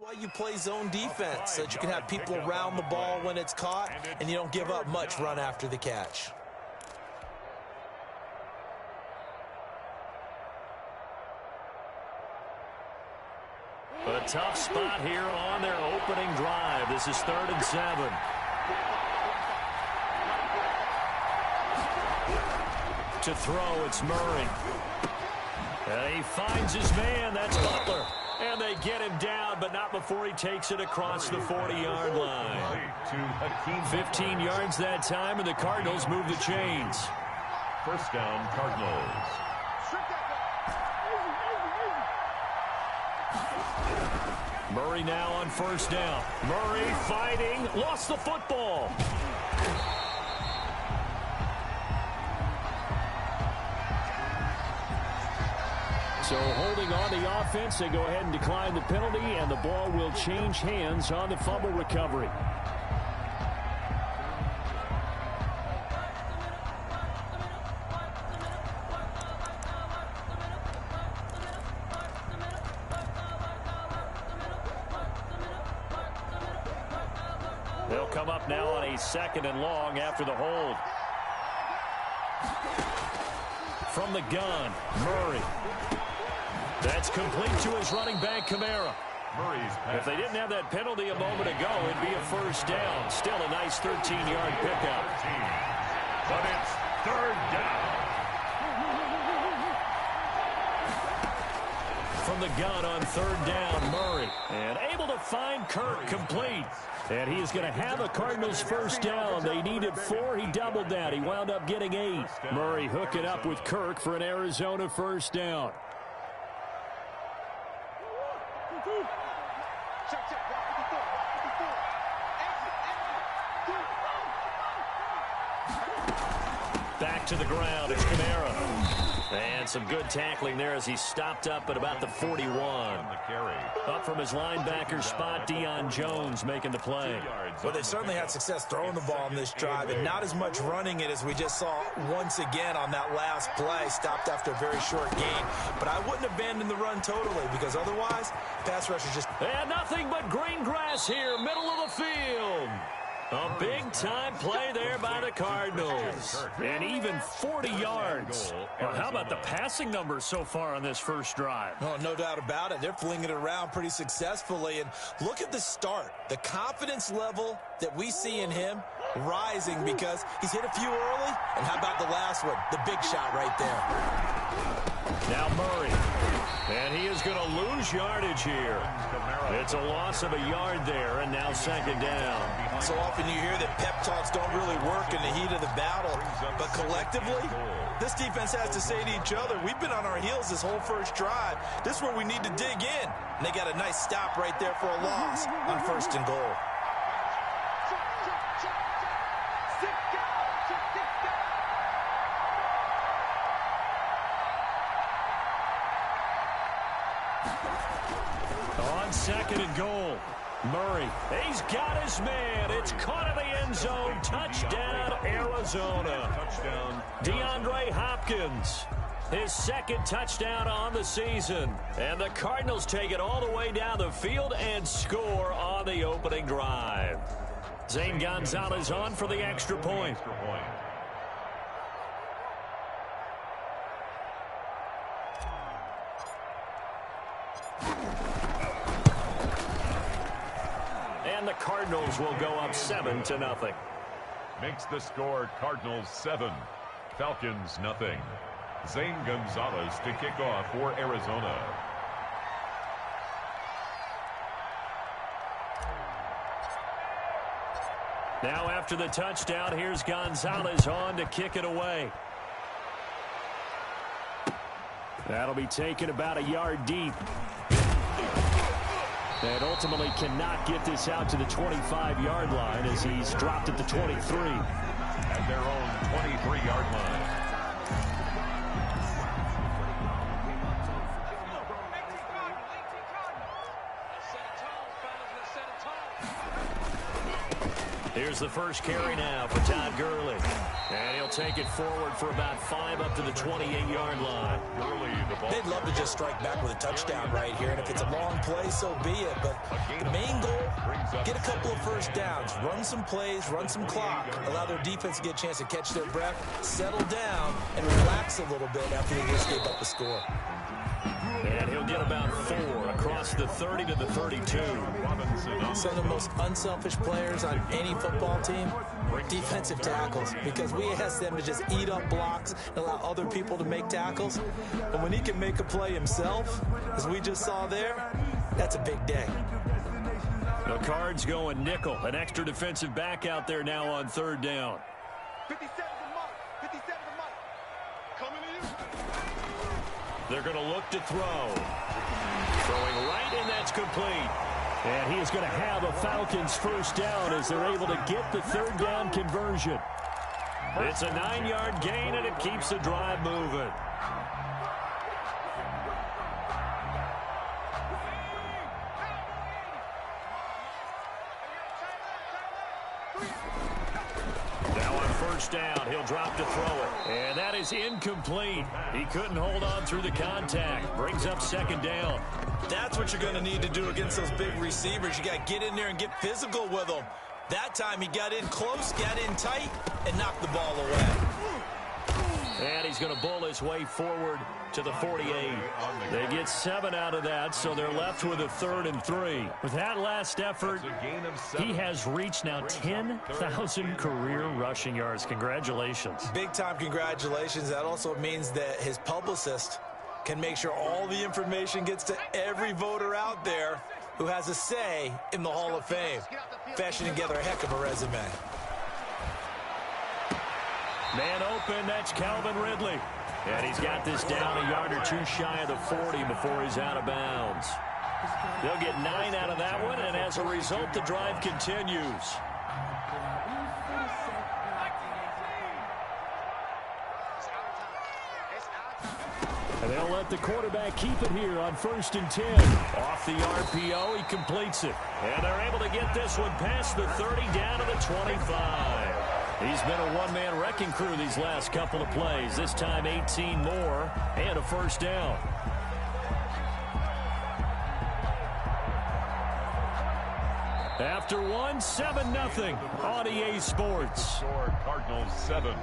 Why you play zone defense, so that you can have people around the ball when it's caught, and you don't give up much run after the catch. A tough spot here on their opening drive. This is 3rd and 7. To throw, it's Murray. And he finds his man. That's Butler. And they get him down, but not before he takes it across the 40-yard line. 15 yards that time, and the Cardinals move the chains. First down, Cardinals. Murray now on first down. Murray fighting, lost the football. So holding on the offense, they go ahead and decline the penalty, and the ball will change hands on the fumble recovery. They'll come up now on a 2nd and long after the hold. From the gun, Murray. That's complete to his running back, Kamara. If they didn't have that penalty a moment ago, it'd be a first down. Still a nice 13-yard pickup. But it's 3rd down. From the gun on 3rd down, Murray. And able to find Kirk, complete. And he is going to have a Cardinals first down. They needed 4. He doubled that. He wound up getting 8. Murray hooking up with Kirk for an Arizona first down. Back to the ground. It's Kamara. And some good tackling there as he stopped up at about the 41. Up from his linebacker spot, Deion Jones making the play. Well, they certainly had success throwing the ball on this drive, and not as much running it as we just saw once again on that last play. Stopped after a very short gain. But I wouldn't abandon the run totally, because otherwise, pass rush is just... And nothing but green grass here, middle of the field. A big-time play there by the Cardinals. And even 40 yards. Well, how about the passing numbers so far on this first drive? Oh, no doubt about it. They're flinging it around pretty successfully. And look at the start. The confidence level that we see in him rising because he's hit a few early. And how about the last one? The big shot right there. Now Murray. And he is going to lose yardage here. It's a loss of a yard there, and now 2nd down. So often you hear that pep talks don't really work in the heat of the battle, but collectively, this defense has to say to each other, we've been on our heels this whole first drive. This is where we need to dig in. And they got a nice stop right there for a loss on 1st and goal. On 2nd and goal, Murray. He's got his man. It's caught in the end zone. Touchdown, Arizona. Touchdown. DeAndre Hopkins. His 2nd touchdown on the season. And the Cardinals take it all the way down the field and score on the opening drive. Zane Gonzalez on for the extra point. And the Cardinals will go up 7-0. Makes the score Cardinals 7, Falcons nothing. Zane Gonzalez to kick off for Arizona. Now after the touchdown, here's Gonzalez on to kick it away. That'll be taken about a yard deep. And ultimately cannot get this out to the 25-yard line as he's dropped at the 23. At their own 23-yard line. Here's the first carry now for Todd Gurley. And he'll take it forward for about 5 up to the 28-yard line. They'd love to just strike back with a touchdown right here. And if it's a long play, so be it. But the main goal, get a couple of first downs. Run some plays, run some clock. Allow their defense to get a chance to catch their breath, settle down, and relax a little bit after they just gave up a score. And he'll get about 4 across the 30 to the 32. Some of the most unselfish players on any football team, defensive tackles, because we ask them to just eat up blocks and allow other people to make tackles. But when he can make a play himself, as we just saw there, that's a big day. The Cards going nickel. An extra defensive back out there now on 3rd down. 57 the mark. 57 the mark. Coming to you. They're going to look to throw. Throwing right, and that's complete. And he is going to have a Falcons first down as they're able to get the 3rd down conversion. It's a 9-yard gain, and it keeps the drive moving. Now on first down, he'll drop to throw it. And that is incomplete. He couldn't hold on through the contact. Brings up 2nd down. That's what you're going to need to do against those big receivers. You got to get in there and get physical with them. That time he got in close, got in tight, and knocked the ball away. And he's going to bull his way forward to the 48. They get 7 out of that, so they're left with a 3rd and 3. With that last effort, he has reached now 10,000 career rushing yards. Congratulations. Big-time congratulations. That also means that his publicist can make sure all the information gets to every voter out there who has a say in the Hall of Fame. Fashioning together a heck of a resume. Man open, that's Calvin Ridley. And he's got this down a yard or 2 shy of the 40 before he's out of bounds. They'll get 9 out of that one, and as a result, the drive continues. And they'll let the quarterback keep it here on 1st and 10. Off the RPO, he completes it. And they're able to get this one past the 30 down to the 25. He's been a one-man wrecking crew these last couple of plays. This time 18 more and a first down. After one, 7-0 on EA Sports. Score Cardinals 7,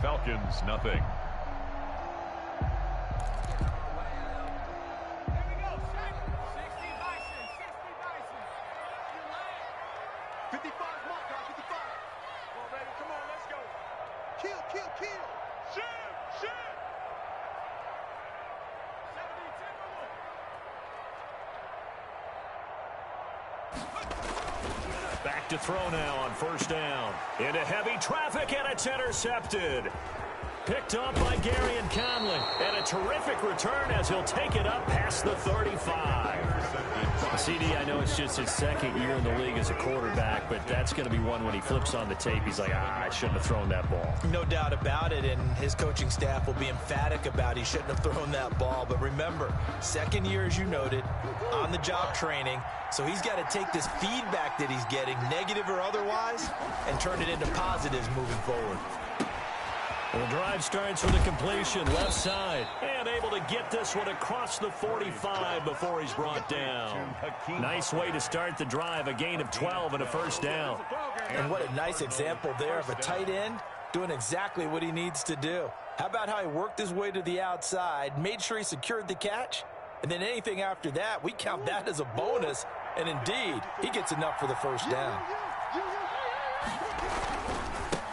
Falcons nothing. Back to throw now on first down. Into heavy traffic, and it's intercepted. Picked up by Gary and Conley. And a terrific return as he'll take it up past the 35. CD, I know it's just his 2nd year in the league as a quarterback, but that's going to be one when he flips on the tape. He's like, I shouldn't have thrown that ball. No doubt about it, and his coaching staff will be emphatic about he shouldn't have thrown that ball. But remember, 2nd year, as you noted, on-the-job training. So he's got to take this feedback that he's getting, negative or otherwise, and turn it into positives moving forward. The drive starts with a completion left side. And able to get this one across the 45 before he's brought down. Nice way to start the drive. A gain of 12 and a first down. And what a nice example there of a tight end doing exactly what he needs to do. How about how he worked his way to the outside, made sure he secured the catch, and then anything after that, we count that as a bonus. And indeed, he gets enough for the first down.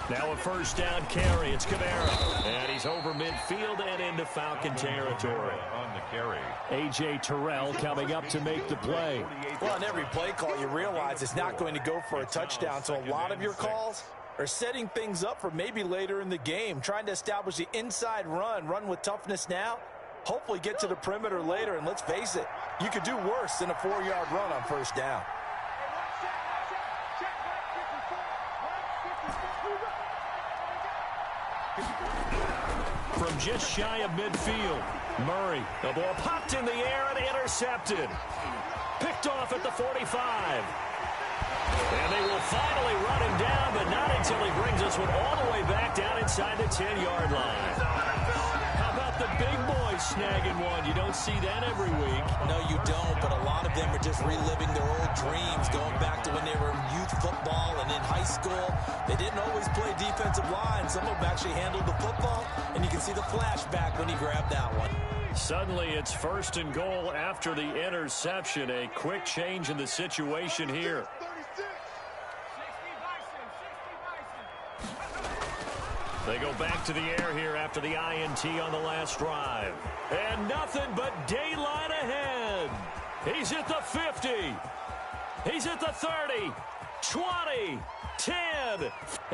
Now a first down carry. It's Kamara. And he's over midfield and into Falcon territory. On the carry. A.J. Terrell coming up to make the play. Well, on every play call, you realize it's not going to go for a touchdown. So a lot of your calls are setting things up for maybe later in the game, trying to establish the inside run with toughness now, hopefully get to the perimeter later. And let's face it, you could do worse than a 4-yard run on first down. From just shy of midfield, Murray. The ball popped in the air and intercepted. Picked off at the 45. And they will finally run him down, but not until he brings us one all the way back down inside the 10-yard line. How about the big boys snagging one? You don't see that every week. No, you don't, but a lot of them are just reliving their old dreams, going back to when they were in youth football and in high school. They didn't always play defensive line. Some of them actually handled the football, and you can see the flashback when he grabbed that one. Suddenly, it's 1st and goal after the interception. A quick change in the situation here. They go back to the air here after the INT on the last drive. And nothing but daylight ahead. He's at the 50. He's at the 30, 20, 10,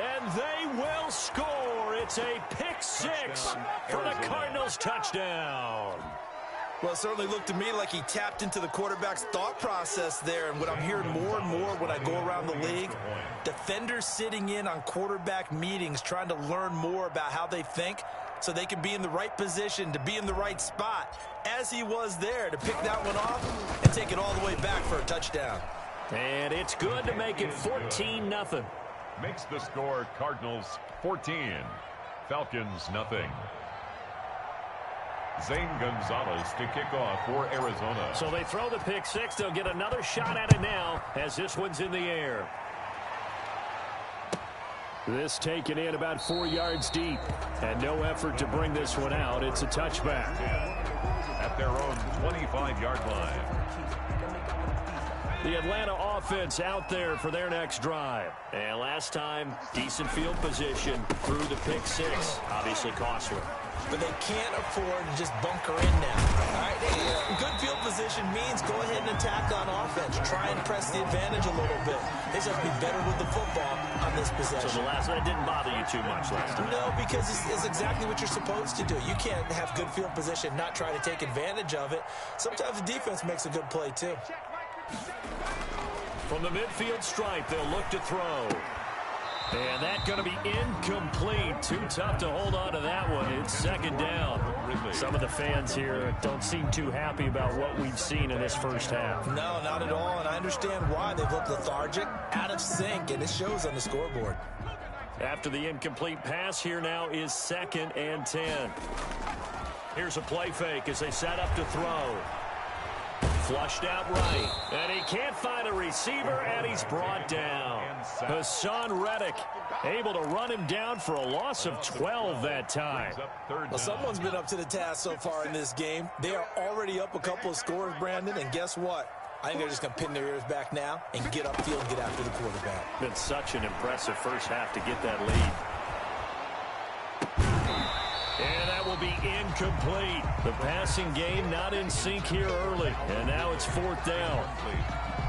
and they will score. It's a pick six for the Cardinals touchdown. Well, it certainly looked to me like he tapped into the quarterback's thought process there. And what I'm hearing more and more when I go around the league, defenders sitting in on quarterback meetings trying to learn more about how they think so they can be in the right position, to be in the right spot, as he was there to pick that one off and take it all the way back for a touchdown. And it's good to make it 14-0. Makes the score Cardinals 14, Falcons nothing. Zane Gonzalez to kick off for Arizona. So they throw the pick six. They'll get another shot at it now as this one's in the air. This taken in about 4 yards deep. And no effort to bring this one out. It's a touchback. At their own 25-yard line. The Atlanta offense out there for their next drive. And last time, decent field position through the pick six. Obviously costly. But they can't afford to just bunker in now. All right, good field position means go ahead and attack on offense. Try and press the advantage a little bit. They just have to be better with the football on this possession. So the last one, it didn't bother you too much last time? No, because it's exactly what you're supposed to do. You can't have good field position, not try to take advantage of it. Sometimes the defense makes a good play, too. From the midfield stripe, they'll look to throw. And that's going to be incomplete. Too tough to hold on to that one. It's second down. Some of the fans here don't seem too happy about what we've seen in this first half. No, not at all, and I understand why. They've looked lethargic, out of sync, and it shows on the scoreboard. After the incomplete pass, here now is 2nd and 10. Here's a play fake as they set up to throw. Flushed out right, and he can't find a receiver, and he's brought down. Hassan Reddick able to run him down for a loss of 12 that time. Well, someone's been up to the task so far in this game. They are already up a couple of scores, Brandon, and guess what? I think they're just going to pin their ears back now and get upfield and get after the quarterback. Been such an impressive first half to get that lead. And that will be incomplete. The passing game not in sync here early. And now it's 4th down.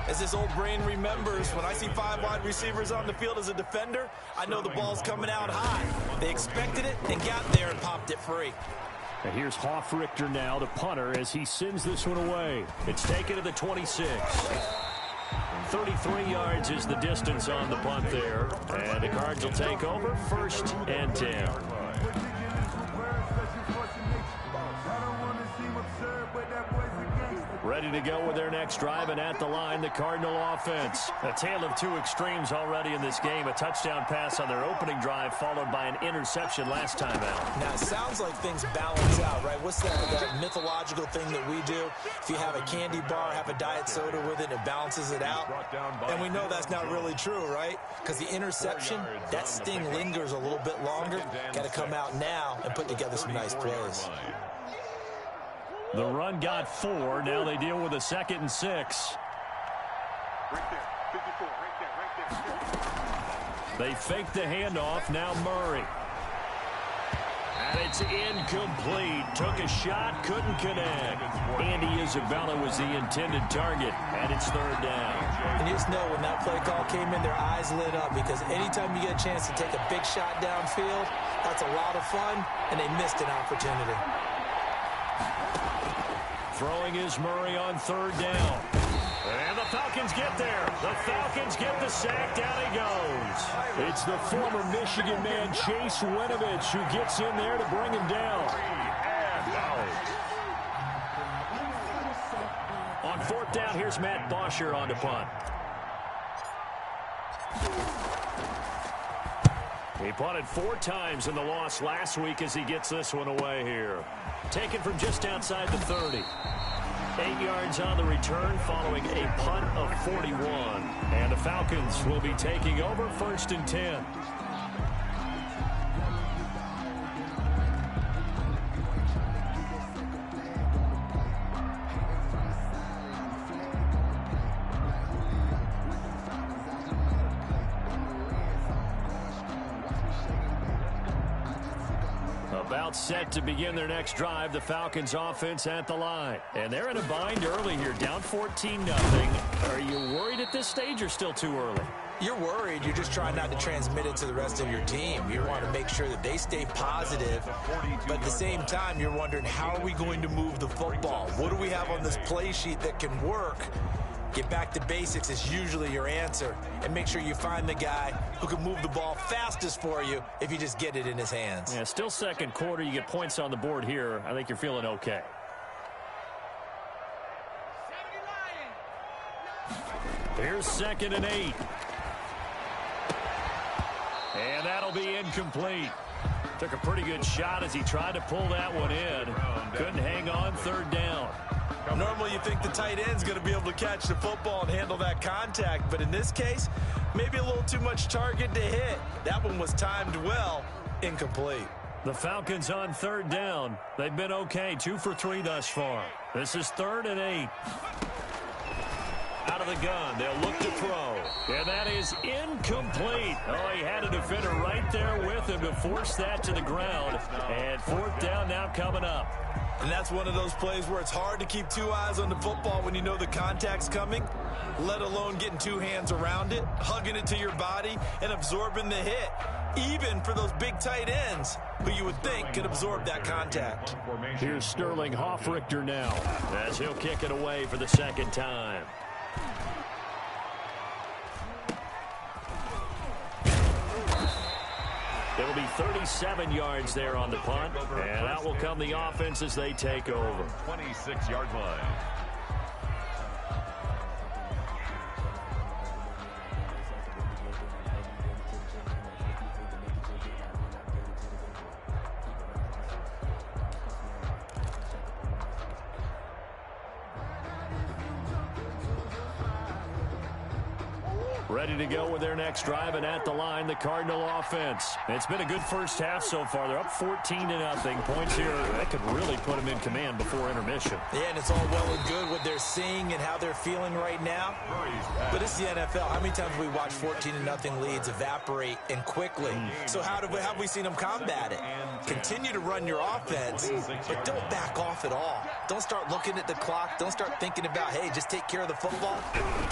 As this old brain remembers, when I see 5 wide receivers on the field as a defender, I know the ball's coming out high. They expected it and got there and popped it free. And here's Hoffrichter now, the punter, as he sends this one away. It's taken to the 26. 33 yards is the distance on the punt there. And the Cards will take over 1st and 10. Ready to go with their next drive, and at the line, the Cardinal offense. A tale of two extremes already in this game. A touchdown pass on their opening drive, followed by an interception last time out. Now, it sounds like things balance out, right? What's that mythological thing that we do? If you have a candy bar, have a diet soda with it, it balances it out. And we know that's not really true, right? Because the interception, that sting lingers a little bit longer. Got to come out now and put together some nice plays. The run got 4. Now they deal with a 2nd and 6. Right there. 54. Right there. They fake the handoff. Now Murray. And it's incomplete. Took a shot. Couldn't connect. Andy Isabella was the intended target. And it's 3rd down. And you just know when that play call came in, their eyes lit up. Because anytime you get a chance to take a big shot downfield, that's a lot of fun. And they missed an opportunity. Throwing is Murray on 3rd down. And the Falcons get there. The Falcons get the sack. Down he goes. It's the former Michigan man, Chase Winovich, who gets in there to bring him down. On 4th down, here's Matt Bosher on the punt. He punted 4 times in the loss last week as he gets this one away here. Taken from just outside the 30. 8 yards on the return following a punt of 41. And the Falcons will be taking over 1st and 10. About set to begin their next drive, the Falcons offense at the line. And they're in a bind early here, down 14-0. Are you worried at this stage or still too early? You're worried. You're just trying not to transmit it to the rest of your team. You want to make sure that they stay positive, but at the same time, you're wondering, how are we going to move the football? What do we have on this play sheet that can work? Get back to basics is usually your answer, and make sure you find the guy who can move the ball fastest for you if you just get it in his hands. Yeah, still second quarter. You get points on the board here. I think you're feeling okay. Here's 2nd and 8. And that'll be incomplete. Took a pretty good shot as he tried to pull that one in. Couldn't hang on 3rd down. Normally you think the tight end's going to be able to catch the football and handle that contact, but in this case, maybe a little too much target to hit. That one was timed well, incomplete. The Falcons on 3rd down. They've been okay, 2 for 3 thus far. This is 3rd and 8. Out of the gun, they'll look to throw. And that is incomplete. Oh, he had a defender right there with him to force that to the ground. And 4th down now coming up. And that's one of those plays where it's hard to keep 2 eyes on the football when you know the contact's coming, let alone getting 2 hands around it, hugging it to your body, and absorbing the hit, even for those big tight ends who you would think could absorb that contact. Here's Sterling Hoffrichter now as he'll kick it away for the 2nd time. It'll be 37 yards there on the punt, and out will come the offense as they take over. 26-yard line. Ready to go with their next drive, and at the line, the Cardinal offense. It's been a good first half so far. They're up 14-0. Points here that could really put them in command before intermission. Yeah, and it's all well and good what they're seeing and how they're feeling right now. But it's the NFL. How many times have we watched 14-0 leads evaporate and quickly? So how have we seen them combat it? Continue to run your offense, but don't back off at all. Don't start looking at the clock. Don't start thinking about, hey, just take care of the football.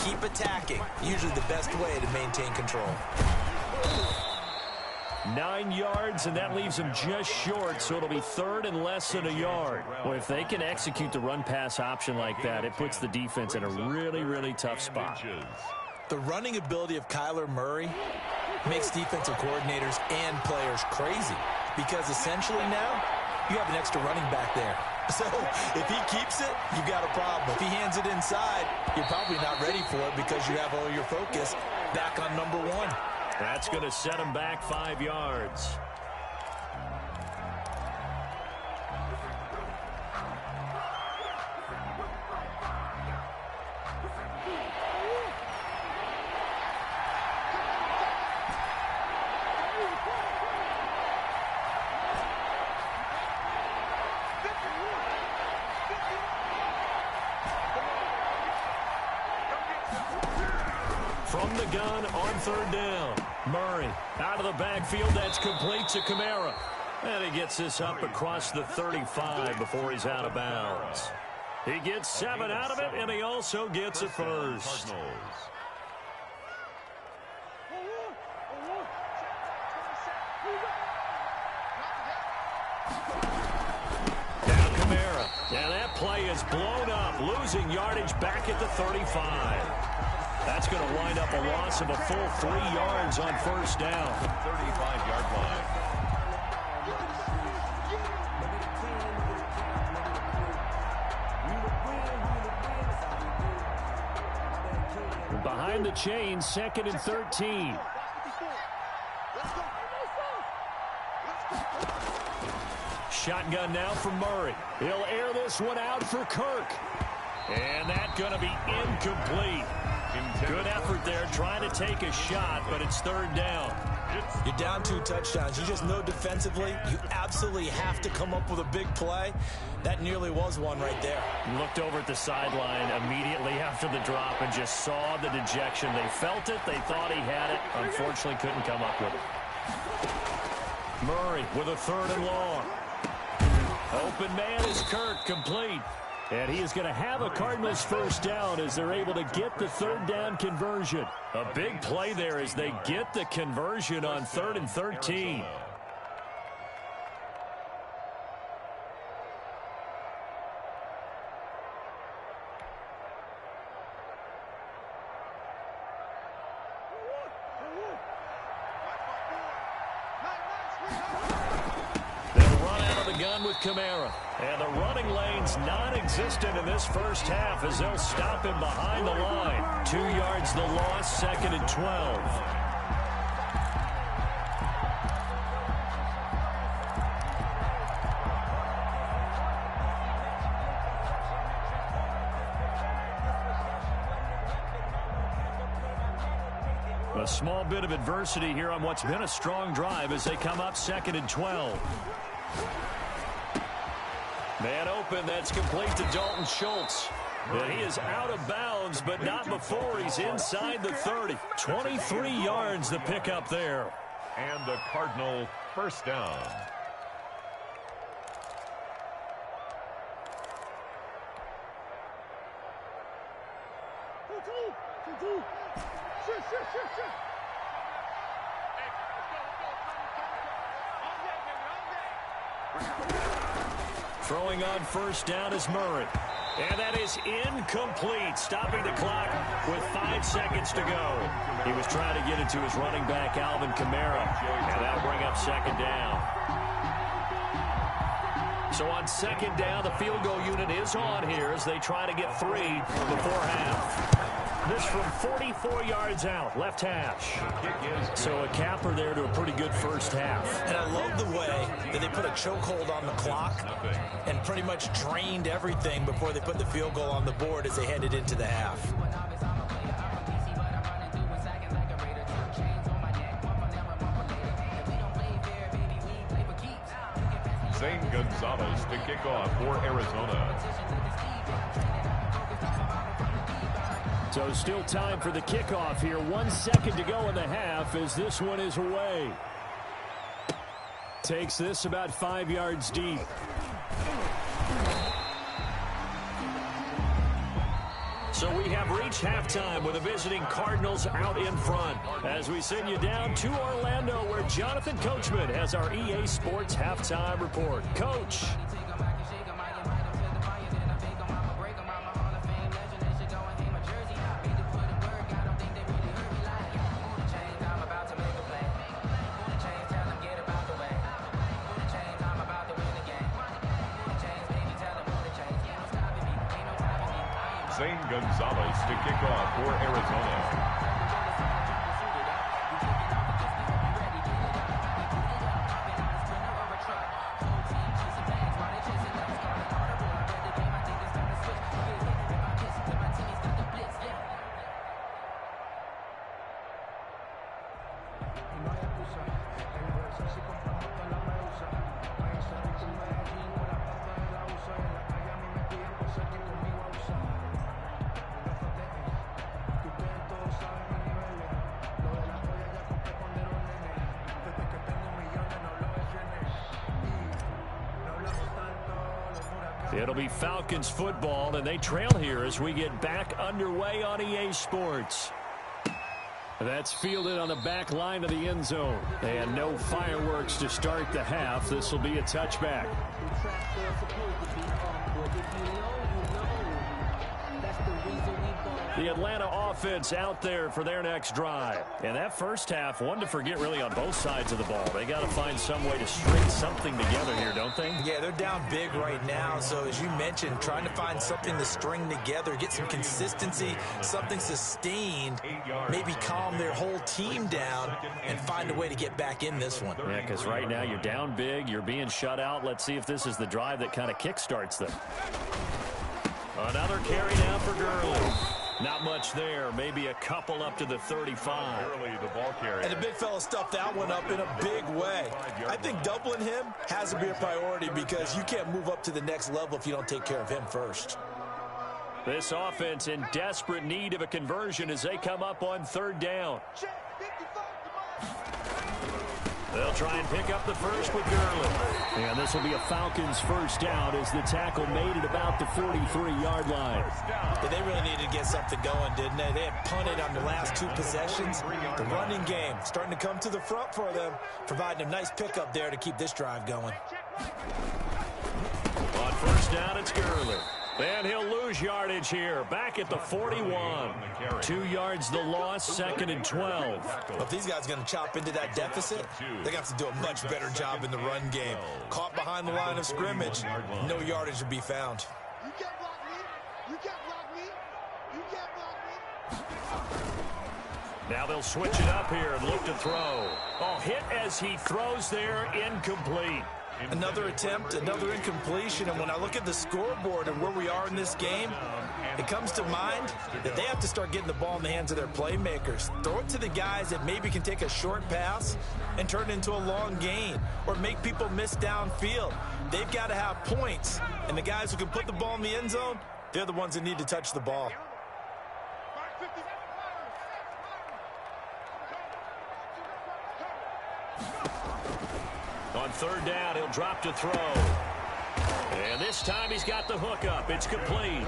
Keep attacking. Usually the best way to maintain control. 9 yards, and that leaves them just short, so it'll be 3rd and less than a yard. Well, if they can execute the run-pass option like that, it puts the defense in a really, really tough spot. The running ability of Kyler Murray makes defensive coordinators and players crazy, because essentially now you have an extra running back there. So if he keeps it, you've got a problem. If he hands it inside, you're probably not ready for it because you have all your focus back on number 1. That's going to set him back 5 yards. From the gun on 3rd down. Murray out of the backfield. That's complete to Kamara. And he gets this up across the 35 before he's out of bounds. He gets 7 out of it, and he also gets a first. Now Kamara. Now that play is blown up, losing yardage back at the 35. That's going to wind up a loss of a full 3 yards on 1st down. 35-yard line. Behind the chain, 2nd and 13. Shotgun now from Murray. He'll air this one out for Kirk. And that's going to be incomplete. Good effort there trying to take a shot, but it's third down. You're down 2 touchdowns. You just know defensively you absolutely have to come up with a big play. That nearly was one right there. Looked over at the sideline immediately after the drop and just saw the dejection. They felt it. They thought he had it. Unfortunately, couldn't come up with it. Murray with a 3rd and long. Open man is Kirk, complete. And he is going to have a Cardinals first down as they're able to get the 3rd down conversion. A big play there as they get the conversion on 3rd and 13. With Kamara. And the running lane's non-existent in this first half as they'll stop him behind the line. 2 yards the loss, 2nd and 12. A small bit of adversity here on what's been a strong drive as they come up 2nd and 12. Man open, that's complete to Dalton Schultz. And he is out of bounds, but not before he's inside the 30. 23 yards the pickup there. And the Cardinal first down. Throwing on first down is Murray. And that is incomplete, stopping the clock with 5 seconds to go. He was trying to get it to his running back, Alvin Kamara, and that'll bring up 2nd down. So on 2nd down, the field goal unit is on here as they try to get 3 before half. This from 44 yards out, left hash. So a capper there to a pretty good first half. And I love the way that they put a chokehold on the clock and pretty much drained everything before they put the field goal on the board as they headed into the half. Zane Gonzalez to kick off for Arizona. So still time for the kickoff here. 1 second to go in the half as this one is away. Takes this about 5 yards deep. So we have reached halftime with the visiting Cardinals out in front. As we send you down to Orlando where Jonathan Coachman has our EA Sports halftime report. Coach. Zane Gonzalez to kick off for Arizona. It'll be Falcons football, and they trail here as we get back underway on EA Sports. That's fielded on the back line of the end zone. And no fireworks to start the half. This will be a touchback. The Atlanta offense out there for their next drive. And that first half, one to forget really on both sides of the ball. They got to find some way to string something together here, don't they? Yeah, they're down big right now. So as you mentioned, trying to find something to string together, get some consistency, something sustained, maybe calm their whole team down and find a way to get back in this one. Yeah, because right now you're down big, you're being shut out. Let's see if this is the drive that kind of kickstarts them. Another carry down for Gurley. Not much there, maybe a couple up to the 35. Gurley, the ball carrier. And the big fella stuffed that one up in a big way. I think doubling him has to be a priority because you can't move up to the next level if you don't take care of him first. This offense in desperate need of a conversion as they come up on third down. They'll try and pick up the first with Gurley. And this will be a Falcons first down as the tackle made it about the 43-yard line. But they really needed to get something going, didn't they? They had punted on the last two possessions. The running game starting to come to the front for them, providing a nice pickup there to keep this drive going. On first down, it's Gurley. And he'll lose yardage here. Back at the 41. 2 yards the loss, second and 12. Well, if these guys are going to chop into that deficit, they're going to have to do a much better job in the run game. Caught behind the line of scrimmage, no yardage to be found. You can't block me. You can't block me. You can't block me. Now they'll switch it up here and look to throw. Oh, hit as he throws there, incomplete. Another attempt, another incompletion, and when I look at the scoreboard and where we are in this game, it comes to mind that they have to start getting the ball in the hands of their playmakers. Throw it to the guys that maybe can take a short pass and turn it into a long gain or make people miss downfield. They've got to have points, and the guys who can put the ball in the end zone, they're the ones that need to touch the ball. On third down, he'll drop to throw. And this time he's got the hook up. It's complete.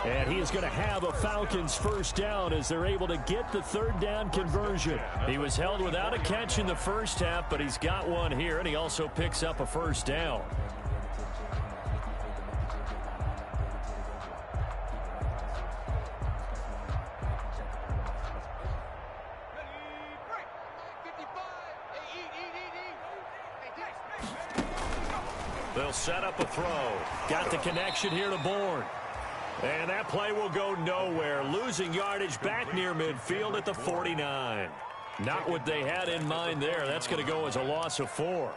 And he is going to have a Falcons first down as they're able to get the third down conversion. He was held without a catch in the first half, but he's got one here, and he also picks up a first down. They'll set up a throw. Got the connection here to Bourne. And that play will go nowhere. Losing yardage back near midfield at the 49. Not what they had in mind there. That's going to go as a loss of 4.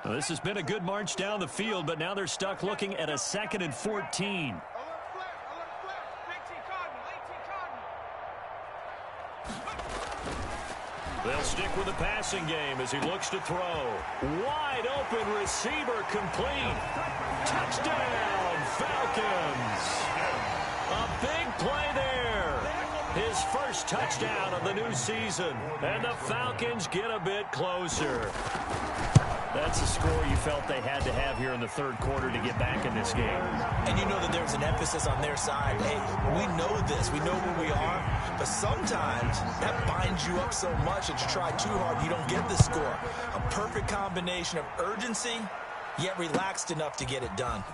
Now, this has been a good march down the field, but now they're stuck looking at a 2nd and 14. They'll stick with the passing game as he looks to throw. Wide open receiver complete. Touchdown, Falcons. A big play there. His first touchdown of the new season. And the Falcons get a bit closer. That's a score you felt they had to have here in the third quarter to get back in this game. And you know that there's an emphasis on their side. Hey, we know this. We know where we are. But sometimes that binds you up so much that you try too hard, you don't get the score. A perfect combination of urgency, yet relaxed enough to get it done.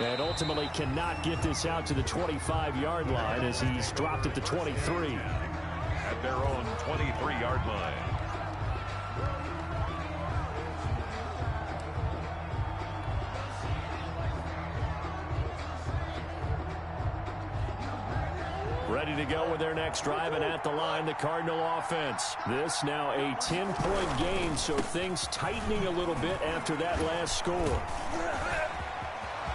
And ultimately cannot get this out to the 25-yard line as he's dropped at the 23. At their own 23-yard line. Ready to go with their next drive, and at the line, the Cardinal offense. This now a 10-point game, so things tightening a little bit after that last score.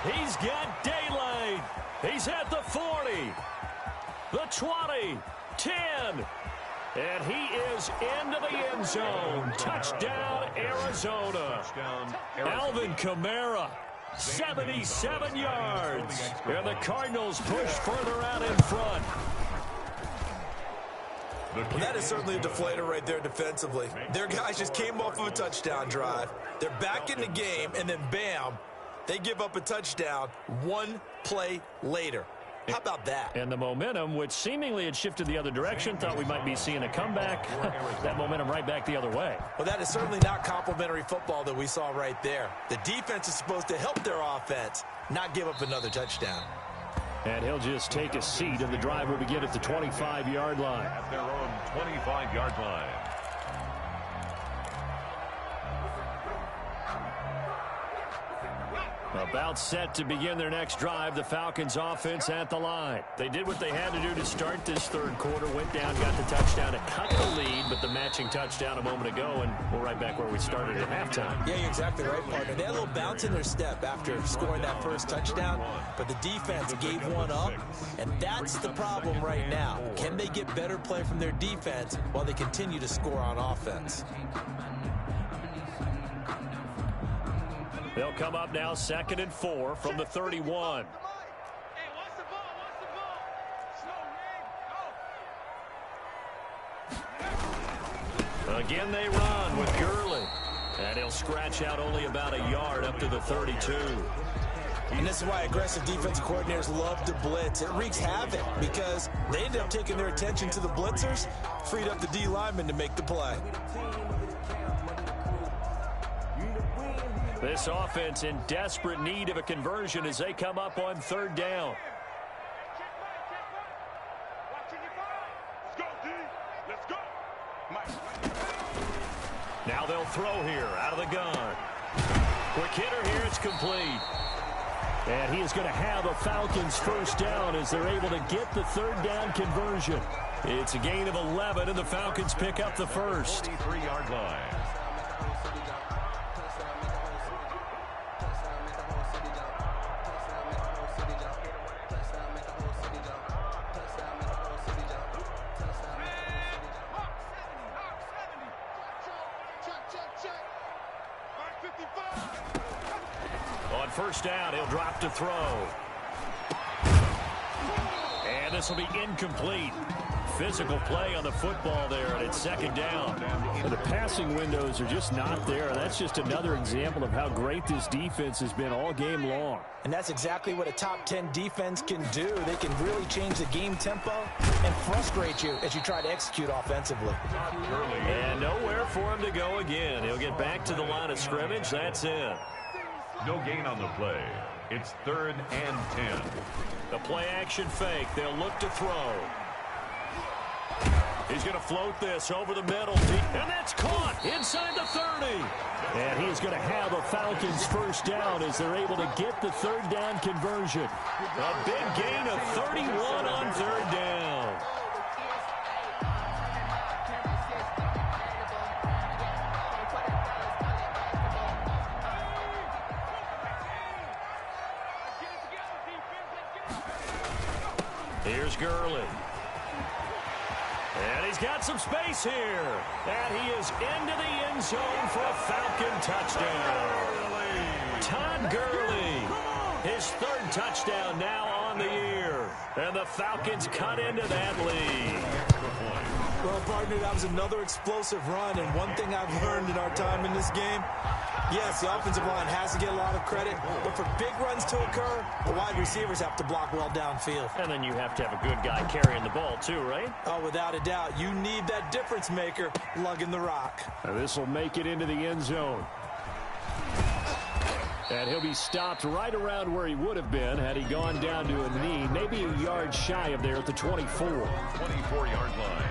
He's got daylight. He's at the 40, the 20, 10. And he is into the end zone. Touchdown, Arizona. Alvin Kamara, 77 yards. And the Cardinals push further out in front. Well, that is certainly a deflator right there defensively. Their guys just came off of a touchdown drive. They're back in the game, and then bam, they give up a touchdown one play later. How about that? And the momentum, which seemingly had shifted the other direction, thought we might be seeing a comeback. That momentum right back the other way. Well, that is certainly not complimentary football that we saw right there. The defense is supposed to help their offense, not give up another touchdown. And he'll just take a seat, and the drive will begin at the 25-yard line. At their own 25-yard line. About set to begin their next drive, the Falcons offense at the line. They did what they had to do to start this third quarter, went down, got the touchdown to cut the lead, but the matching touchdown a moment ago, and we're right back where we started at halftime. Yeah, you're exactly right, partner. They had a little bounce in their step after scoring that first touchdown, but the defense gave one up, and that's the problem right now. Can they get better play from their defense while they continue to score on offense? They'll come up now 2nd and 4 from the 31. Again they run with Gurley. And he'll scratch out only about a yard up to the 32. And this is why aggressive defensive coordinators love to blitz. It wreaks havoc because they end up taking their attention to the blitzers, freed up the D lineman to make the play. This offense in desperate need of a conversion as they come up on 3rd down. Now they'll throw here out of the gun. Quick hitter here, it's complete. And he is going to have a Falcons first down as they're able to get the 3rd down conversion. It's a gain of 11, and the Falcons pick up the first. 23-yard line. On first down, he'll drop to throw. And this will be incomplete. Physical play on the football there, and it's 2nd down. And the passing windows are just not there. That's just another example of how great this defense has been all game long. And that's exactly what a top 10 defense can do. They can really change the game tempo and frustrate you as you try to execute offensively. And nowhere for him to go again. He'll get back to the line of scrimmage. That's it. No gain on the play. It's 3rd and 10. The play action fake. They'll look to throw. He's going to float this over the middle. And that's caught inside the 30. And he's going to have a Falcons first down as they're able to get the 3rd down conversion. A big gain of 31 on 3rd down. Here's Gurley. And he's got some space here. And he is into the end zone for a Falcon touchdown. Todd Gurley, his 3rd touchdown now on the year. And the Falcons cut into that lead. Well, partner, that was another explosive run. And one thing I've learned in our time in this game, yes, the offensive line has to get a lot of credit, but for big runs to occur, the wide receivers have to block well downfield. And then you have to have a good guy carrying the ball too, right? Oh, without a doubt. You need that difference maker lugging the rock. This will make it into the end zone. And he'll be stopped right around where he would have been had he gone down to a knee, maybe a yard shy of there at the 24. 24-yard line.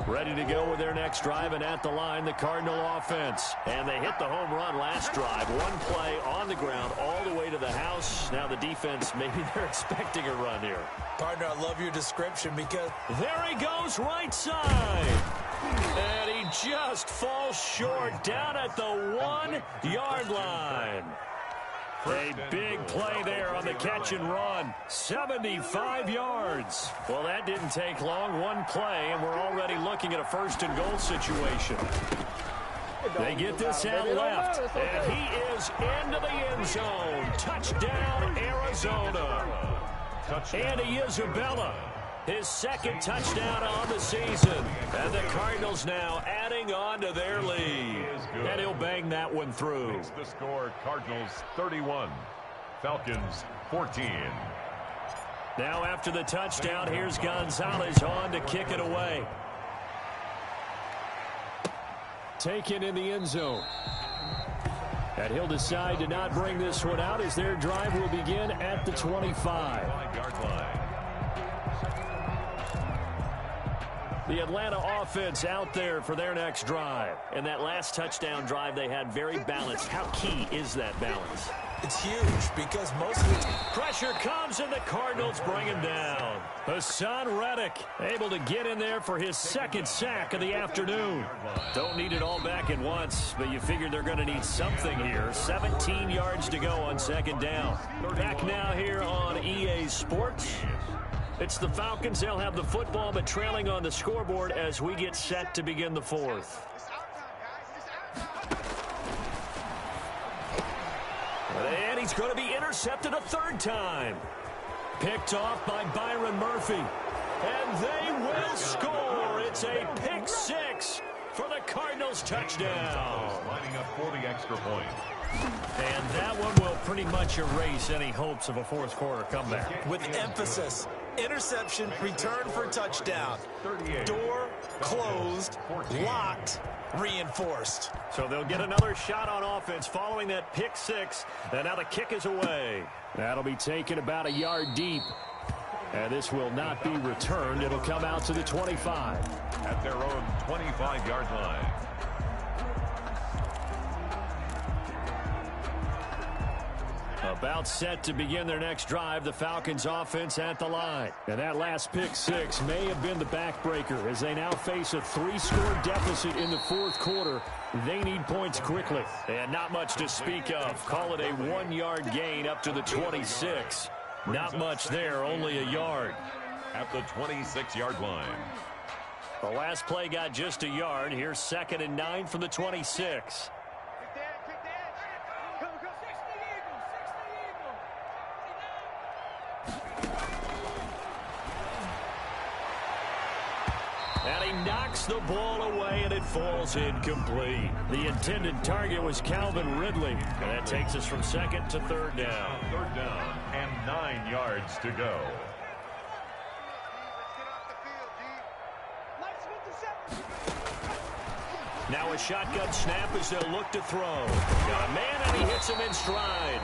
Ready to go with their next drive, and at the line, the Cardinal offense. And they hit the home run last drive. One play on the ground all the way to the house. Now the defense, maybe they're expecting a run here. Partner, I love your description because there he goes right side. And he just falls short down at the 1-yard line. A big play there on the catch and run. 75 yards. Well, that didn't take long. One play, and we're already looking at a 1st and goal situation. They get this out left, and he is into the end zone. Touchdown, Arizona. Andy Isabella, his 2nd touchdown on the season. And the Cardinals now adding on to their lead. And he'll bang that one through. Makes the score Cardinals 31, Falcons 14. Now after the touchdown, here's Gonzalez on to kick it away. Taken in the end zone. And he'll decide to not bring this one out as their drive will begin at the 25. The Atlanta offense out there for their next drive. And that last touchdown drive they had very balanced. How key is that balance? It's huge because most of the pressure comes and the Cardinals bring him down. Hassan Reddick able to get in there for his second sack of the afternoon. Don't need it all back at once, but you figure they're going to need something here. 17 yards to go on second down. Back now here on EA Sports. It's the Falcons. They'll have the football, but trailing on the scoreboard as we get set to begin the fourth. And he's going to be intercepted a third time. Picked off by Byron Murphy. And they will score. It's a pick six for the Cardinals touchdown. Lining up for the extra point. And that one will pretty much erase any hopes of a fourth quarter comeback. With emphasis, interception, return for touchdown. Door closed, locked, reinforced. So they'll get another shot on offense following that pick six. And now the kick is away. That'll be taken about a yard deep. And this will not be returned. It'll come out to the 25. At their own 25-yard line. About set to begin their next drive, the Falcons offense at the line. And that last pick six may have been the backbreaker as they now face a 3-score deficit in the fourth quarter. They need points quickly. And not much to speak of. Call it a 1-yard gain up to the 26. Not much there, only a yard. At the 26-yard line. The last play got just a yard. Here's 2nd and 9 from the 26. And he knocks the ball away, and it falls incomplete. The intended target was Calvin Ridley. And that takes us from 2nd to 3rd down. 3rd down and 9 yards to go. Now a shotgun snap as they'll look to throw. Got a man, and he hits him in stride.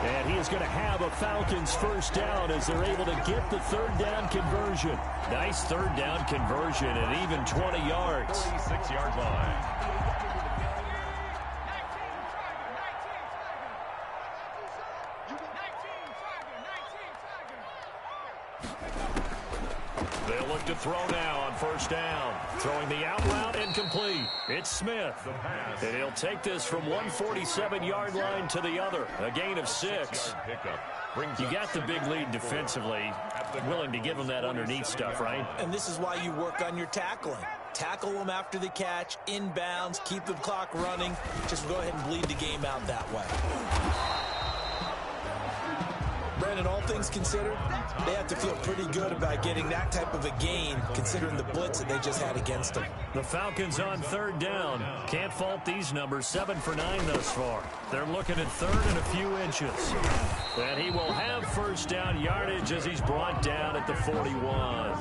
And he is going to have a Falcons first down as they're able to get the 3rd down conversion. Nice 3rd down conversion and even 20 yards. 46-yard line. They'll look to throw now on first down. Throwing the out route incomplete. It's Smith. And he'll take this from 147-yard line to the other. A gain of 6. You got the big lead defensively. Willing to give them that underneath stuff, right? And this is why you work on your tackling. Tackle them after the catch, inbounds, keep the clock running. Just go ahead and bleed the game out that way. Brandon, all things considered, they have to feel pretty good about getting that type of a gain, considering the blitz that they just had against them. The Falcons on 3rd down. Can't fault these numbers. 7 for 9 thus far. They're looking at 3rd and a few inches. And he will have first down yardage as he's brought down at the 41.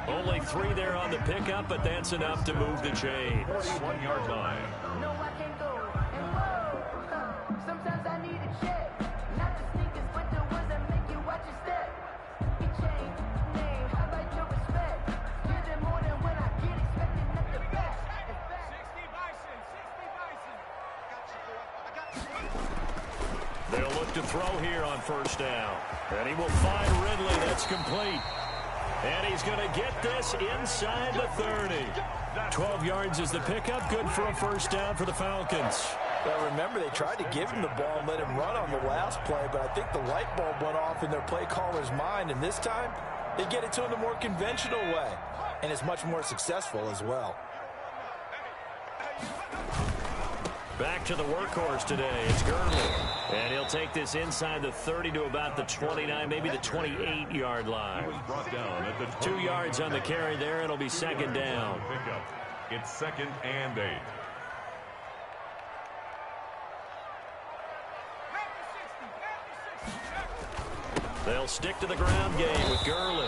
Only 3 there on the pickup, but that's enough to move the chains. 41-yard line. Sometimes I need a check. Not the sneakers, but the ones that make you watch your step. He changed name, I like your respect. Give it more than when I get expected at the best. 60 Bison, 60 Bison. They'll look to throw here on first down. And he will find Ridley. That's complete. And he's going to get this inside the 30. 12 yards is the pickup. Good for a first down for the Falcons. Well, remember, they tried to give him the ball and let him run on the last play, but I think the light bulb went off in their play caller's mind, and this time they get it to him the more conventional way, and it's much more successful as well. Back to the workhorse today. It's Gurley. And he'll take this inside the 30 to about the 29, maybe the 28-yard line. 2 yards on the carry there. It'll be 2nd down. It's 2nd and 8. They'll stick to the ground game with Gurley.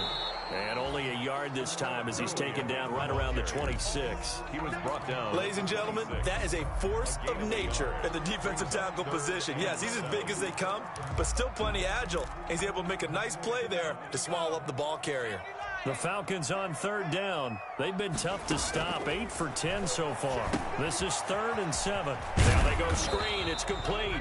And only a yard this time as he's taken down right around the 26. He was brought down. Ladies and gentlemen, that is a force of nature in the defensive tackle position. Yes, he's as big as they come, but still plenty agile. He's able to make a nice play there to swallow up the ball carrier. The Falcons on third down. They've been tough to stop. 8 for 10 so far. This is 3rd and 7. Now they go screen. It's complete.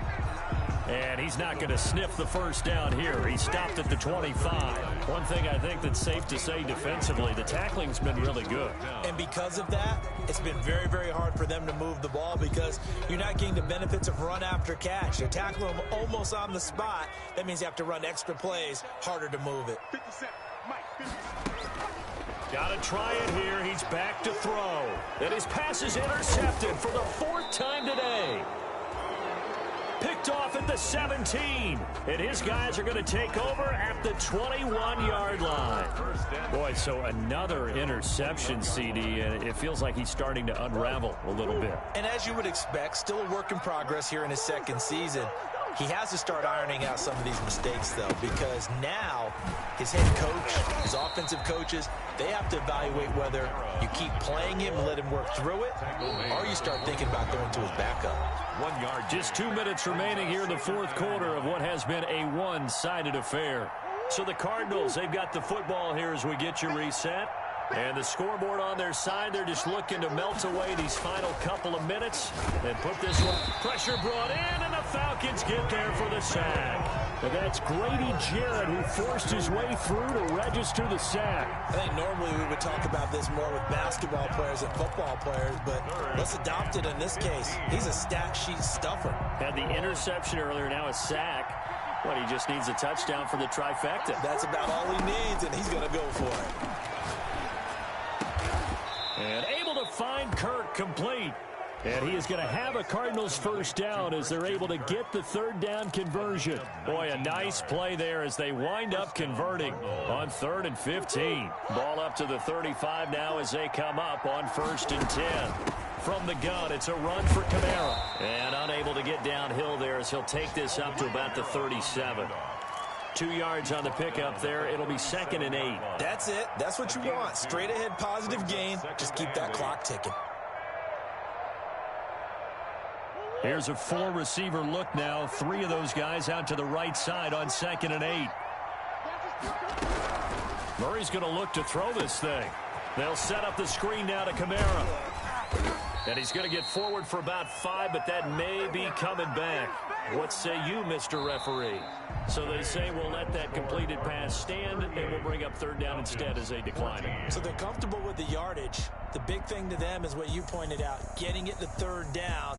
And he's not going to sniff the first down here. He stopped at the 25. One thing I think that's safe to say defensively, the tackling's been really good. And because of that, it's been very, very hard for them to move the ball because you're not getting the benefits of run after catch. They tackle him almost on the spot. That means you have to run extra plays, harder to move it. Got to try it here. He's back to throw. And his pass is intercepted for the 4th time today. Picked off at the 17. And his guys are going to take over at the 21-yard line. Boy, so another interception, CD, and it feels like he's starting to unravel a little bit. And as you would expect, still a work in progress here in his 2nd season. He has to start ironing out some of these mistakes, though, because now his head coach, his offensive coaches, they have to evaluate whether you keep playing him and let him work through it, or you start thinking about going to his backup. 1 yard. Just 2 minutes remaining here in the 4th quarter of what has been a one-sided affair. So the Cardinals, they've got the football here as we get you reset. And the scoreboard on their side, they're just looking to melt away these final couple of minutes and put this one. Pressure brought in, and the Falcons get there for the sack. And that's Grady Jarrett who forced his way through to register the sack. I think normally we would talk about this more with basketball players and football players, but let's adopt it in this case. He's a stat sheet stuffer. Had the interception earlier, now a sack. But he just needs a touchdown for the trifecta. That's about all he needs, and he's going to go for it. And able to find Kirk complete. And he is going to have a Cardinals first down as they're able to get the 3rd down conversion. Boy, a nice play there as they wind up converting on 3rd and 15. Ball up to the 35 now as they come up on 1st and 10. From the gun, it's a run for Kamara. And unable to get downhill there as he'll take this up to about the 37. 2 yards on the pickup there. It'll be 2nd and 8. That's it. That's what you want. Straight ahead positive gain. Just keep that clock ticking. Here's a 4-receiver look now. 3 of those guys out to the right side on 2nd and 8. Murray's going to look to throw this thing. They'll set up the screen now to Kamara. And he's going to get forward for about 5, but that may be coming back. What say you, Mr. Referee? So they say we'll let that completed pass stand, and we'll bring up 3rd down instead as they decline it. So they're comfortable with the yardage. The big thing to them is what you pointed out, getting it to 3rd down.